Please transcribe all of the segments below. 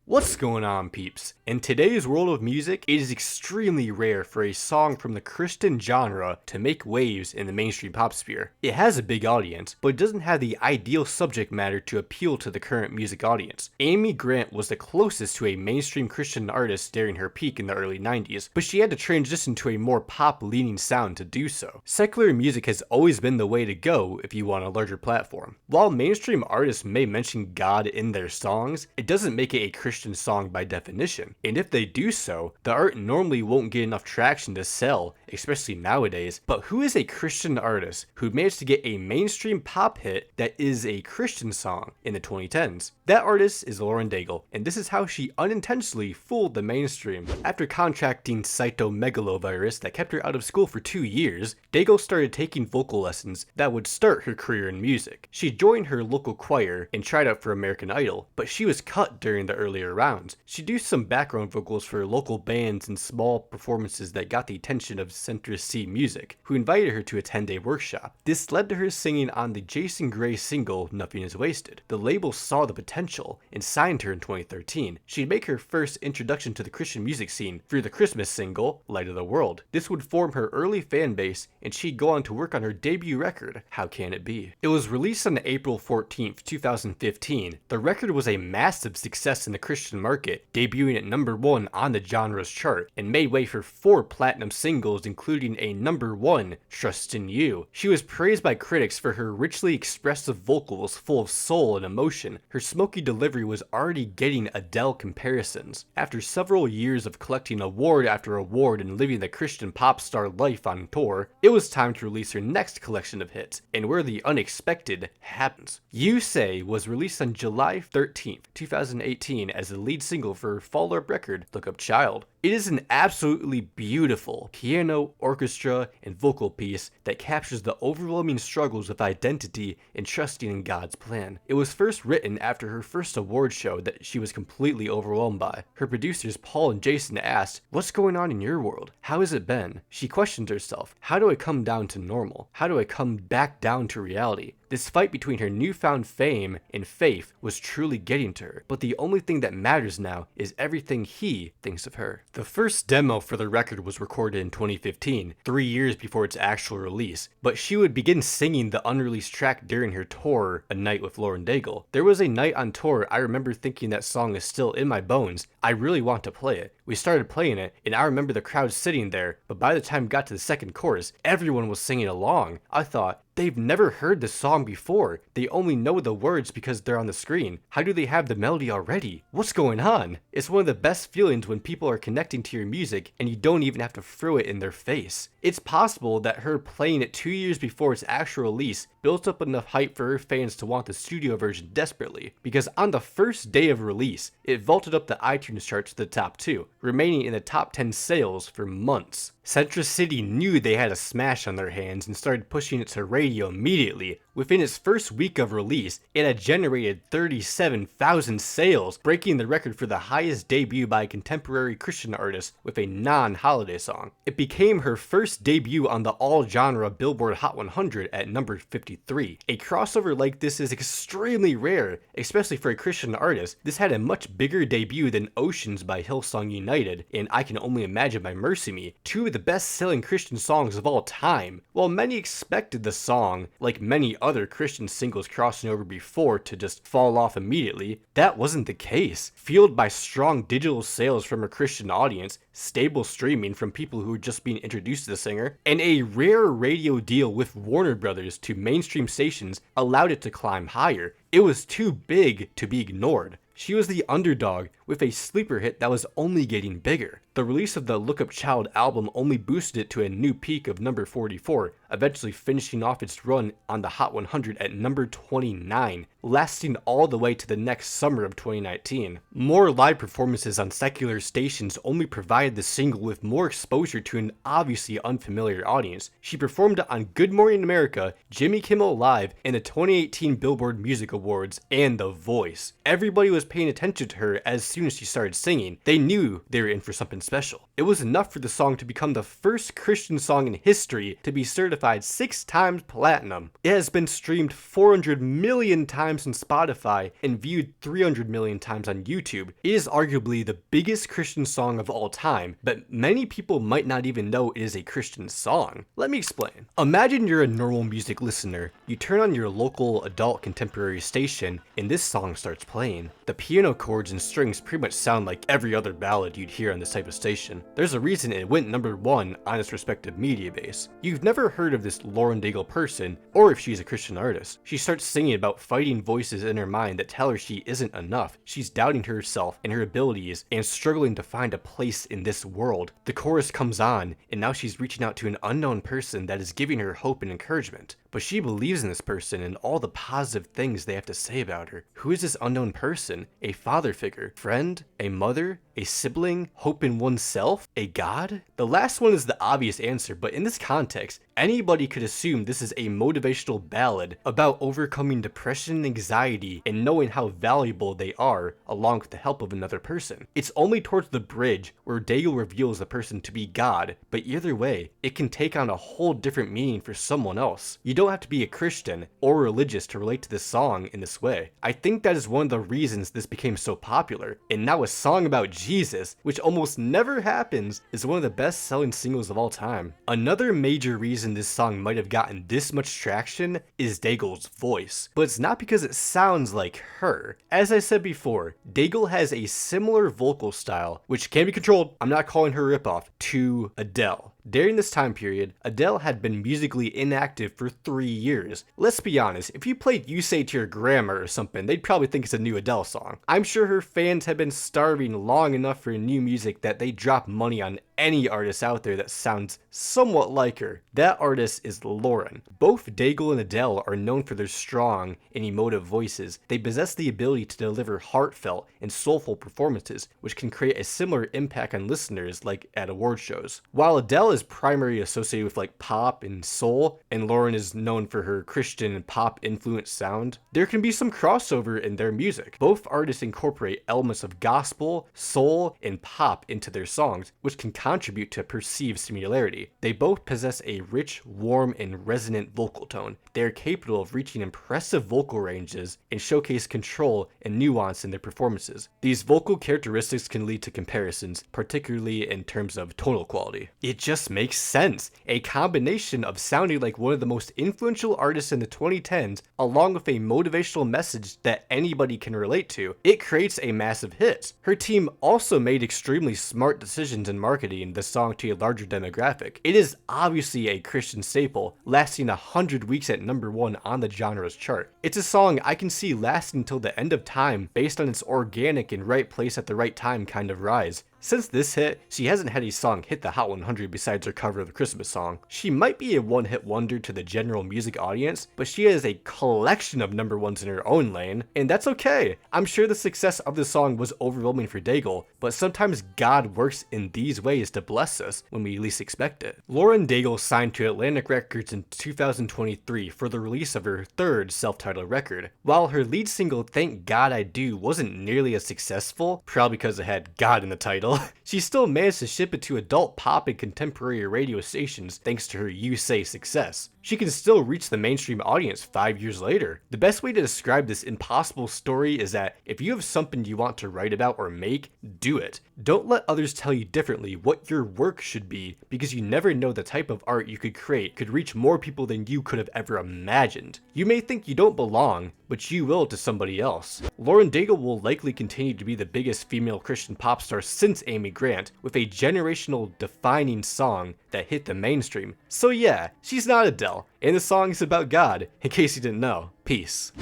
What's going on, peeps? In today's world of music, it is extremely rare for a song from the Christian genre to make waves in the mainstream pop sphere. It has a big audience, but it doesn't have the ideal subject matter to appeal to the current music audience. Amy Grant was the closest to a mainstream Christian artist during her peak in the early 90s, but she had to transition to a more pop-leaning sound to do so. Secular music has always been the way to go if you want a larger platform. While mainstream artists may mention God in their songs, it doesn't make it a Christian song by definition, and if they do so, the art normally won't get enough traction to sell, especially nowadays. But who is a Christian artist who managed to get a mainstream pop hit that is a Christian song in the 2010s? That artist is Lauren Daigle, and this is how she unintentionally fooled the mainstream. After contracting cytomegalovirus that kept her out of school for 2 years, Daigle started taking vocal lessons that would start her career in music. She joined her local choir and tried out for American Idol, but she was cut during the earlier rounds. She did some background vocals for local bands and small performances that got the attention of Centrist C Music, who invited her to attend a workshop. This led to her singing on the Jason Gray single Nothing Is Wasted. The label saw the potential and signed her in 2013. She'd make her first introduction to the Christian music scene through the Christmas single Light of the World. This would form her early fan base, and she'd go on to work on her debut record, How Can It Be? It was released on April 14th, 2015. The record was a massive success in the Christian market, debuting at #1 on the genre's chart, and made way for 4 platinum singles, including a #1, Trust in You. She was praised by critics for her richly expressive vocals full of soul and emotion. Her smoky delivery was already getting Adele comparisons. After several years of collecting award after award and living the Christian pop star life on tour, it was time to release her next collection of hits, and where the unexpected happens. You Say was released on July 13th, 2018 as the lead single for her follow-up record, Look Up Child. It is an absolutely beautiful piano, orchestra, and vocal piece that captures the overwhelming struggles of identity and trusting in God's plan. It was first written after her first award show that she was completely overwhelmed by. Her producers Paul and Jason asked, "What's going on in your world? How has it been?" She questioned herself, "How do I come down to normal? How do I come back down to reality?" This fight between her newfound fame and faith was truly getting to her, but the only thing that matters now is everything he thinks of her. The first demo for the record was recorded in 2015, 3 years before its actual release, but she would begin singing the unreleased track during her tour, A Night with Lauren Daigle. There was a night on tour I remember thinking that song is still in my bones. I really want to play it. We started playing it, and I remember the crowd sitting there, but by the time we got to the second chorus, everyone was singing along. I thought, they've never heard the song before. They only know the words because they're on the screen. How do they have the melody already? What's going on? It's one of the best feelings when people are connecting to your music and you don't even have to throw it in their face. It's possible that her playing it 2 years before its actual release built up enough hype for her fans to want the studio version desperately, because on the first day of release, it vaulted up the iTunes chart to the top 2, remaining in the top 10 sales for months. Centrist City knew they had a smash on their hands and started pushing it to radio immediately. Within its first week of release, it had generated 37,000 sales, breaking the record for the highest debut by a contemporary Christian artist with a non-holiday song. It became her first debut on the all-genre Billboard Hot 100 at number 53. A crossover like this is extremely rare, especially for a Christian artist. This had a much bigger debut than Oceans by Hillsong United and I Can Only Imagine by Mercy Me, 2 of the best-selling Christian songs of all time. While many expected the song, like many other Christian singles crossing over before, to just fall off immediately, that wasn't the case. Fueled by strong digital sales from a Christian audience, stable streaming from people who were just being introduced to the singer, and a rare radio deal with Warner Brothers to mainstream stations allowed it to climb higher. It was too big to be ignored. She was the underdog with a sleeper hit that was only getting bigger. The release of the Look Up Child album only boosted it to a new peak of number 44, eventually finishing off its run on the Hot 100 at number 29, lasting all the way to the next summer of 2019. More live performances on secular stations only provided the single with more exposure to an obviously unfamiliar audience. She performed it on Good Morning America, Jimmy Kimmel Live, and the 2018 Billboard Music Awards, and The Voice. Everybody was paying attention to her as soon as she started singing. They knew they were in for something special. It was enough for the song to become the first Christian song in history to be certified certified 6 times platinum. It has been streamed 400 million times on Spotify and viewed 300 million times on YouTube. It is arguably the biggest Christian song of all time, but many people might not even know it is a Christian song. Let me explain. Imagine you're a normal music listener. You turn on your local adult contemporary station and this song starts playing. The piano chords and strings pretty much sound like every other ballad you'd hear on this type of station. There's a reason it went #1 on its respective media base. You've never heard of this Lauren Daigle person, or if she's a Christian artist. She starts singing about fighting voices in her mind that tell her she isn't enough. She's doubting herself and her abilities and struggling to find a place in this world. The chorus comes on, and now she's reaching out to an unknown person that is giving her hope and encouragement. But she believes in this person and all the positive things they have to say about her. Who is this unknown person? A father figure? Friend? A mother? A sibling? Hope in oneself? A god? The last one is the obvious answer, but in this context, anybody could assume this is a motivational ballad about overcoming depression and anxiety and knowing how valuable they are along with the help of another person. It's only towards the bridge where Daigle reveals the person to be God, but either way, it can take on a whole different meaning for someone else. You don't have to be a Christian or religious to relate to this song in this way. I think that is one of the reasons this became so popular, and now a song about Jesus, which almost never happens, is one of the best-selling singles of all time. Another major reason this song might have gotten this much traction is Daigle's voice, but it's not because it sounds like her. As I said before, Daigle has a similar vocal style, which can be controlled, I'm not calling her a ripoff, to Adele. During this time period, Adele had been musically inactive for 3 years. Let's be honest, if you played You Say to your grandma or something, they'd probably think it's a new Adele song. I'm sure her fans had been starving long enough for new music that they drop money on any artist out there that sounds somewhat like her. That artist is Lauren. Both Daigle and Adele are known for their strong and emotive voices. They possess the ability to deliver heartfelt and soulful performances, which can create a similar impact on listeners like at award shows. While Adele is primarily associated with like pop and soul, and Lauren is known for her Christian and pop influenced sound, there can be some crossover in their music. Both artists incorporate elements of gospel, soul, and pop into their songs, which can contribute to perceived similarity. They both possess a rich, warm, and resonant vocal tone. They are capable of reaching impressive vocal ranges and showcase control and nuance in their performances. These vocal characteristics can lead to comparisons, particularly in terms of tonal quality. It just makes sense. A combination of sounding like one of the most influential artists in the 2010s, along with a motivational message that anybody can relate to, it creates a massive hit. Her team also made extremely smart decisions in marketing the song to a larger demographic. It is obviously a Christian staple, lasting 100 weeks at #1 on the genre's chart. It's a song I can see lasting until the end of time based on its organic and right place at the right time kind of rise. Since this hit, she hasn't had a song hit the Hot 100 besides her cover of the Christmas song. She might be a one-hit wonder to the general music audience, but she has a collection of #1s in her own lane, and that's okay. I'm sure the success of the song was overwhelming for Daigle, but sometimes God works in these ways to bless us when we least expect it. Lauren Daigle signed to Atlantic Records in 2023 for the release of her third self-titled record. While her lead single Thank God I Do wasn't nearly as successful, probably because it had God in the title, she still managed to ship it to adult pop and contemporary radio stations thanks to her You Say success. She can still reach the mainstream audience 5 years later. The best way to describe this impossible story is that if you have something you want to write about or make, do it. Don't let others tell you differently what your work should be, because you never know the type of art you could create could reach more people than you could have ever imagined. You may think you don't belong, but you will to somebody else. Lauren Daigle will likely continue to be the biggest female Christian pop star since Amy Grant, with a generational defining song that hit the mainstream. So yeah, she's not Adele, and the song is about God, in case you didn't know. Peace.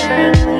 Thank you.